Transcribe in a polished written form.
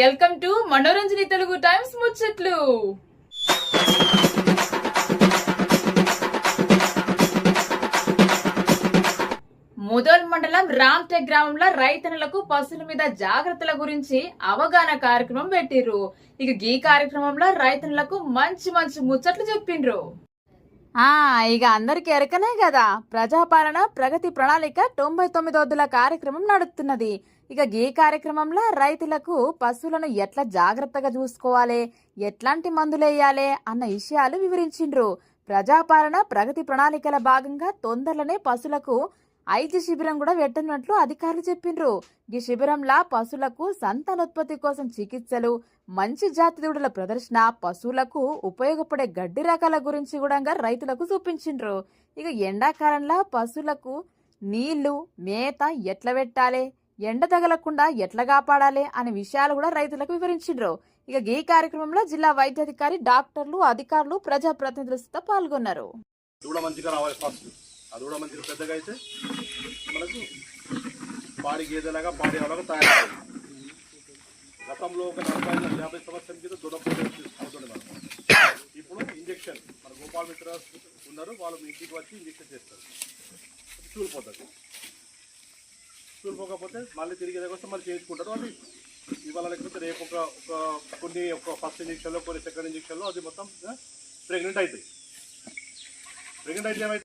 Welcome to మనోరంజని Telugu times ముచ్చట్లు. ముదోల్ మండలం రామ్టెక్ గ్రామంలో రైతన్నలకు పశువుల మీద జాగ్రత్తల గురించి అవగాహన కార్యక్రమం పెట్టిర్రు. ఈ కార్యక్రమంలో రైతన్నలకు మంచి మంచి ముచ్చట్లు చెప్పిండ్రు. ఇక అందరికి ఎరకనే కదా, ప్రజాపాలన ప్రగతి ప్రణాళిక 99 కార్యక్రమం నడుస్తున్నది. ఈ కార్యక్రమంలో రైతులకు పశువులను ఎట్లా జాగ్రత్తగా చూసుకోవాలి, ఎట్లాంటి మందులేయాలి అన్న విషయాలు వివరించిండ్రు. ప్రజాపాలన ప్రగతి ప్రణాళికల భాగంగా తొందరలోనే పశువులకు ఐదు శిబిరం కూడా పెట్టనున్నట్లు అధికారులు చెప్పిండ్రు. ఈ శిబిరంలా పశువులకు సంతానోత్పత్తి కోసం చికిత్సలు, మంచి జాతి దూడల ప్రదర్శన, పశువులకు ఉపయోగపడే గడ్డి రకాల గురించి కూడా రైతులకు చూపించిండ్రు. ఎండాకాలంలో పశువులకు నీళ్లు, మేత ఎట్లా పెట్టాలి, ఎండ తగలకుండా ఎట్లా కాపాడాలి అనే విషయాలు కూడా రైతులకు వివరించిండ్రు. ఈ కార్యక్రమంలో జిల్లా వైద్యాధికారి, డాక్టర్లు, అధికారులు, ప్రజాప్రతినిధులతో పాల్గొన్నారు. అది కూడా మంచిగా పెద్దగా అయితే మనకు పాడి గేదెలాగా పాడి అలాగా తయారవుతుంది. గతంలో ఒక 40-50 సంవత్సరం కింద దూడపోతే అవుతుంది మనం. ఇప్పుడు ఇంజక్షన్ మన గోపాల్ మిత్ర ఉన్నారు, వాళ్ళు ఇంటికి వచ్చి ఇంజక్షన్ చేస్తారు. చూలిపోతుంది. చూలిపోకపోతే మళ్ళీ తిరిగి వస్తే మళ్ళీ చేయించుకుంటారు. అది ఇవాళ లేకపోతే రేపు ఒక ఫస్ట్ ఇంజక్షన్లో, కొన్ని సెకండ్ ఇంజక్షన్లో అది మొత్తం ప్రెగ్నెంట్ అవుతాయి. ప్రెగ్నెంట్ అయితే ఏమైతే